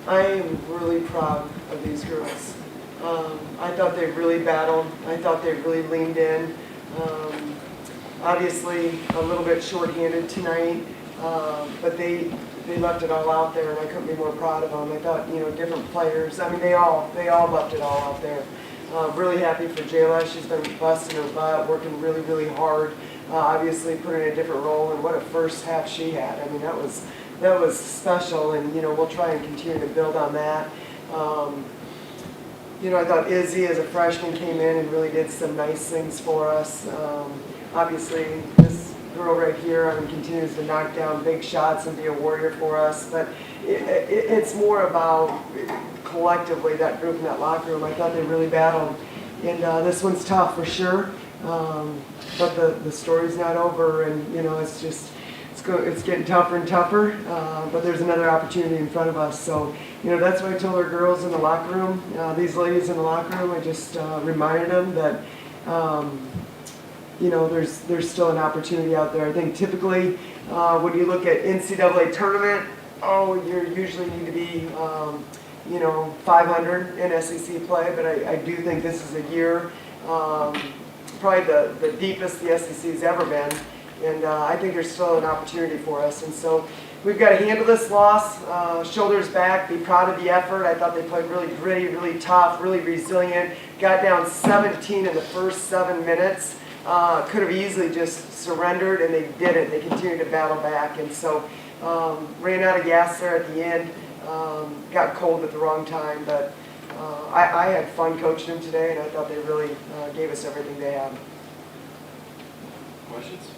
I am really proud of these girls. I thought they really battled. I thought they really leaned in. Obviously, a little bit shorthanded tonight, but they left it all out there, and I couldn't be more proud of them. I thought, different players. I mean, they all left it all out there. Really happy for Jayla. She's been busting her butt, working really, really hard. Obviously, put in a different role, and what a first half she had. I mean, that was special, and we'll try and continue to build on that. I thought Izzy, as a freshman, came in and really did some nice things for us. Obviously, this girl right here, continues to knock down big shots and be a warrior for us. But it's more about collectively that group in that locker room. I thought they really battled, and this one's tough for sure. But the story's not over, and it's getting tougher and tougher. But there's another opportunity in front of us. So that's what I told our girls in the locker room. These ladies in the locker room, I just reminded them that. There's still an opportunity out there. I think typically when you look at NCAA tournament, you usually need to be, 500 in SEC play. But I do think this is a year, probably the deepest the SEC's ever been. And I think there's still an opportunity for us. And so we've got to handle this loss, shoulders back, be proud of the effort. I thought they played really gritty, really tough, really resilient. Got down 17 in the first 7 minutes. Could have easily just surrendered, and they didn't. They continued to battle back, and so ran out of gas there at the end. Got cold at the wrong time, but I had fun coaching them today, and I thought they really gave us everything they had. Questions?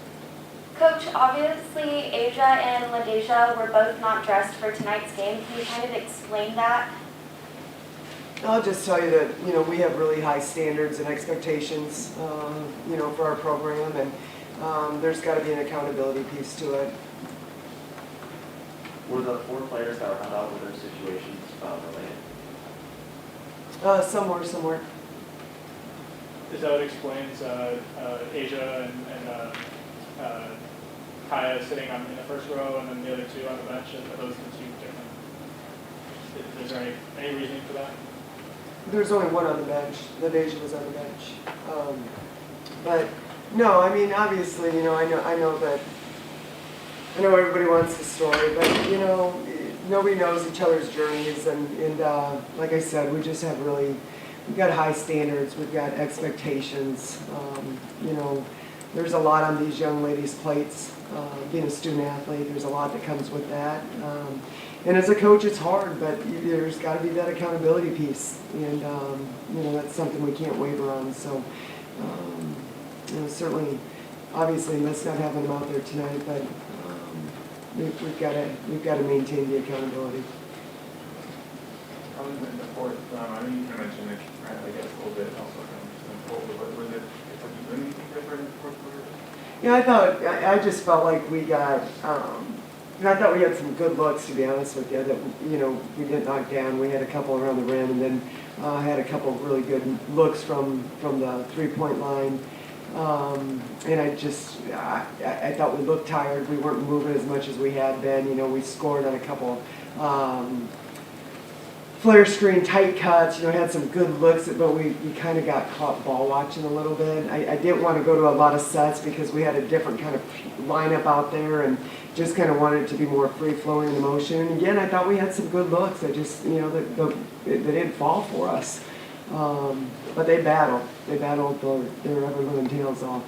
Coach, obviously Asia and LaDeja were both not dressed for tonight's game. Can you kind of explain that? I'll just tell you that we have really high standards and expectations, for our program, and there's got to be an accountability piece to it. Were the 4 players that were held out with their situations related? Some were. Is that what explains Asia and Kaya sitting in the first row, and then the other 2 on the bench? Are those the 2 different? Is there any reasoning for that? There's only one on the bench. LaDeja was on the bench. But no, obviously, I know everybody wants the story, but nobody knows each other's journeys, and like I said, we just have we've got high standards, we've got expectations. There's a lot on these young ladies' plates. Being a student athlete, there's a lot that comes with that. And as a coach, it's hard, but there's got to be that accountability piece, and that's something we can't waver on. So, certainly, obviously, let's not having them out there tonight, but we've got to maintain the accountability. In the fourth, you mentioned it, I guess, a little bit also was it doing anything different in the fourth quarter? Yeah, I just felt like we got. I thought we had some good looks, to be honest with you, that we didn't knock down. We had a couple around the rim, and then had a couple of really good looks from the 3-point line. And I thought we looked tired. We weren't moving as much as we had been. We scored on a couple flare screen tight cuts. Had some good looks, but we kind of got caught ball watching a little bit. I didn't want to go to a lot of sets because we had a different kind of lineup out there, and just kind of wanted it to be more free-flowing in motion. And again, I thought we had some good looks. I just, they didn't fall for us. But they battled. They battled their ever-living tails off.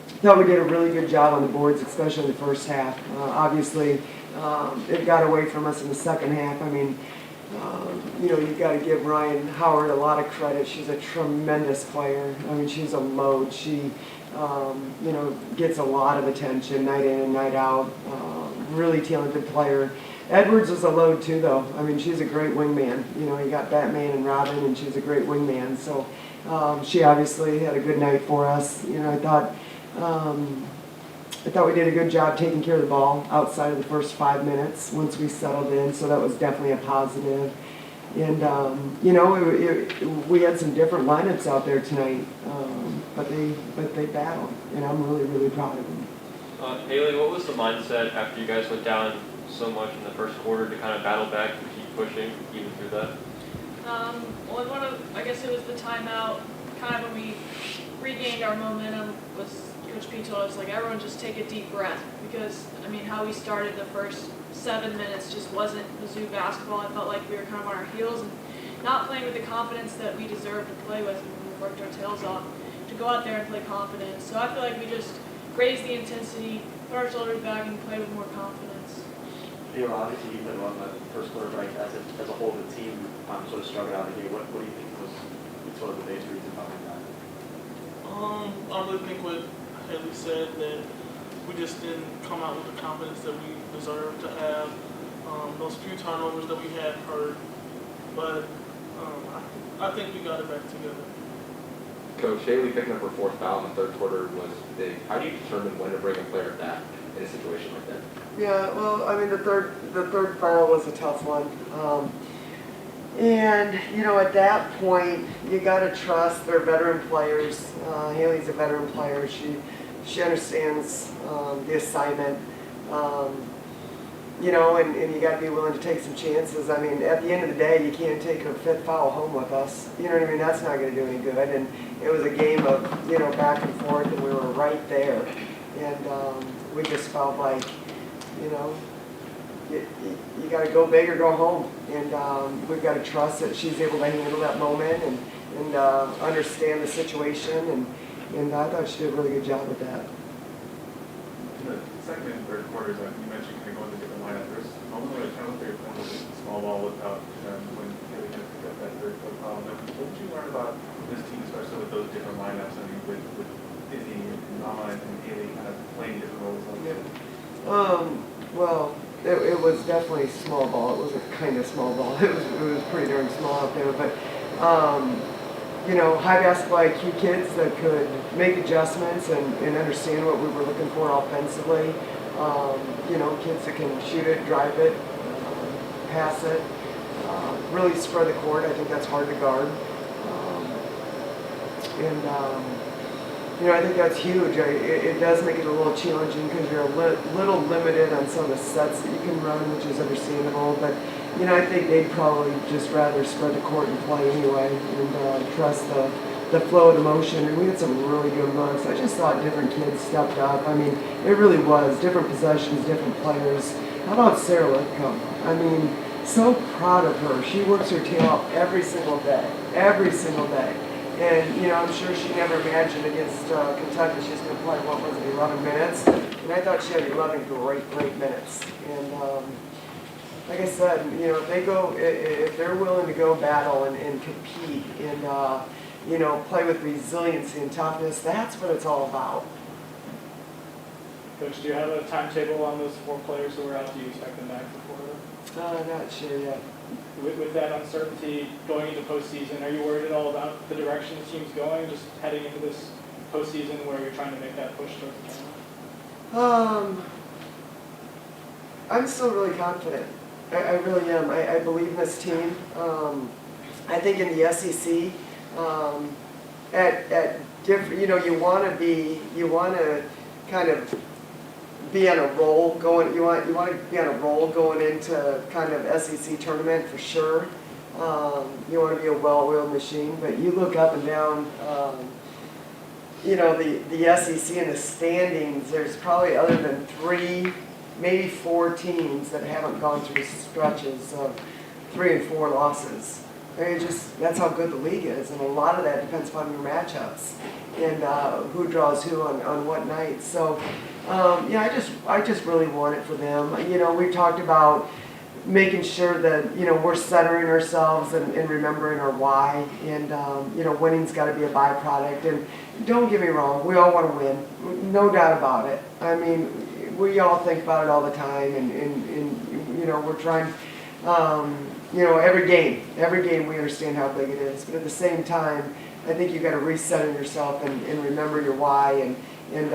I thought we did a really good job on the boards, especially in the first half. Obviously, it got away from us in the second half. You've got to give Ryan Howard a lot of credit. She's a tremendous player. She's a load. She gets a lot of attention night in and night out. Really talented player. Edwards is a load too, though. She's a great wingman. You got Batman and Robin, and she's a great wingman. So she obviously had a good night for us. I thought we did a good job taking care of the ball outside of the first 5 minutes once we settled in. So that was definitely a positive. And we had some different lineups out there tonight, but they battled, and I'm really, really proud of them. Haley, what was the mindset after you guys went down so much in the first quarter to kind of battle back and keep pushing even through that? Well, in I guess it was the timeout, kind of when we regained our momentum, was Coach P told us, like, everyone just take a deep breath, because, I mean, how we started the first 7 minutes just wasn't Mizzou basketball. I felt like we were kind of on our heels and not playing with the confidence that we deserve to play with when we worked our tails off, to go out there and play confident. So I feel like we just raised the intensity, put our shoulders back, and play with more confidence. You know, obviously you played well in the first quarter, right? As a whole, the team sort of struggled out of the gate. What do you think was sort of the base reason behind that? I really think what Haley said, that we just didn't come out with the confidence that we deserved to have. Those few turnovers that we had hurt, but I think we got it back together. Coach, Haley picking up her fourth foul in the third quarter was big. How do you determine when to bring a player back in a situation like that? Yeah, well, I mean, the third foul was a tough one. And, you know, at that point, you got to trust their veteran players. Haley's a veteran player. She understands the assignment. You know, and you got to be willing to take some chances. I mean, at the end of the day, you can't take her fifth foul home with us. You know what I mean? That's not going to do any good. And it was a game of, you know, back and forth, and we were right there. And we just felt like, you know, you got to go big or go home. And we've got to trust that she's able to handle that moment and understand the situation. And I thought she did a really good job with that. In the second and third quarters, you mentioned kind of going to different lineup. There's almost like a kind of favorite point with small ball without when Haley kind of picked up that third foul. What did you learn about this team, especially with those different lineups? I mean, with Izzy and Mama and Haley kind of playing different roles. Yeah. Well, it was definitely small ball. It was a kind of small ball. It was pretty darn small out there, but. You know, high basketball IQ kids that could make adjustments and understand what we were looking for offensively. You know, kids that can shoot it, drive it, pass it, really spread the court. I think that's hard to guard. You know, I think that's huge. It does make it a little challenging because you're a little limited on some of the sets that you can run, which is understandable. But you know, I think they'd probably just rather spread the court and play anyway, and trust the flow of the motion. And we had some really good looks. I just thought different kids stepped up. I mean, it really was different possessions, different players. How about Sarah Lithcomb? I mean, so proud of her. She works her tail off every single day, every single day. And you know, I'm sure she never imagined against Kentucky she's going to play, what was it, 11 minutes? And I thought she had 11 great minutes. And like I said, you know, if they're willing to go battle and compete and, you know, play with resiliency and toughness, that's what it's all about. Coach, do you have a timetable on those 4 players who are out? Do you expect them back for Florida? I'm not sure yet. With that uncertainty going into postseason, are you worried at all about the direction the team's going, just heading into this postseason where you're trying to make that push towards the tournament? I'm still really confident. I really am. I believe in this team. I think in the SEC, at different, you know, you want to kind of be on a roll going. You want to be on a roll going into kind of SEC tournament for sure. You want to be a well-oiled machine, but you look up and down. You know, the SEC and the standings. There's probably other than 3. Maybe 4 teams that haven't gone through stretches of 3 and 4 losses. That's how good the league is, and a lot of that depends upon your matchups and who draws who on what night. So, yeah, I just really want it for them. You know, we talked about making sure that, you know, we're centering ourselves and remembering our why, and you know, winning's got to be a byproduct. And don't get me wrong, we all want to win, no doubt about it. I mean, we all think about it all the time, and you know, we're trying, you know, every game we understand how big it is, but at the same time, I think you've got to reset in yourself and remember your why, and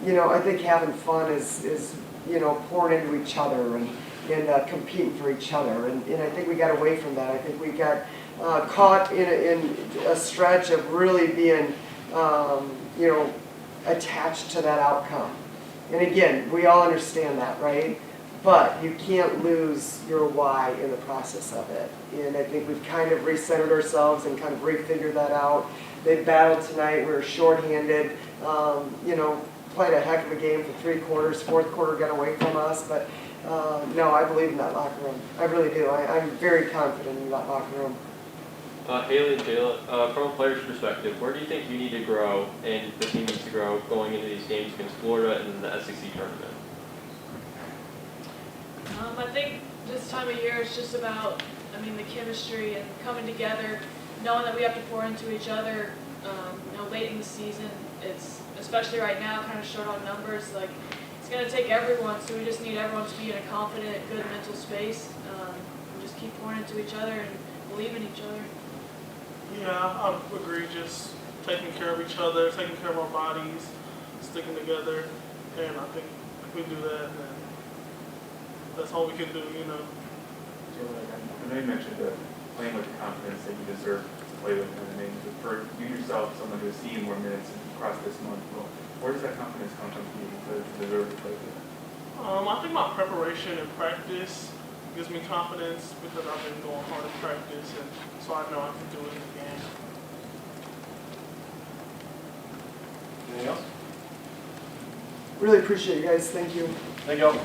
you know, I think having fun is you know, pouring into each other and competing for each other, and I think we got away from that. I think we got caught in a stretch of really being, you know, attached to that outcome. And again, we all understand that, right? but you can't lose your why in the process of it. And I think we've kind of recentered ourselves and kind of refigured that out. They battled tonight, we were shorthanded, played a heck of a game for 3 quarters, fourth quarter got away from us, but no, I believe in that locker room. I really do. I'm very confident in that locker room. Haley and Jayla, from a player's perspective, where do you think you need to grow and the team needs to grow going into these games against Florida and the SEC tournament? I think this time of year is just about, the chemistry and coming together, knowing that we have to pour into each other, late in the season. It's, especially right now, kind of short on numbers, like, it's going to take everyone, so we just need everyone to be in a confident, good mental space, and just keep pouring into each other and believe in each other. Yeah, I agree. Just taking care of each other, taking care of our bodies, sticking together, and I think if we do that, then that's all we can do, I know you mentioned playing with the confidence that you deserve to play with, and for you yourself, someone who has seen more minutes across this month, where does that confidence come from you to deserve to play with? I think my preparation and practice gives me confidence because I've been going hard in practice, and so I know I can do it in the game. Anything else? Really appreciate you guys. Thank you. Thank you all.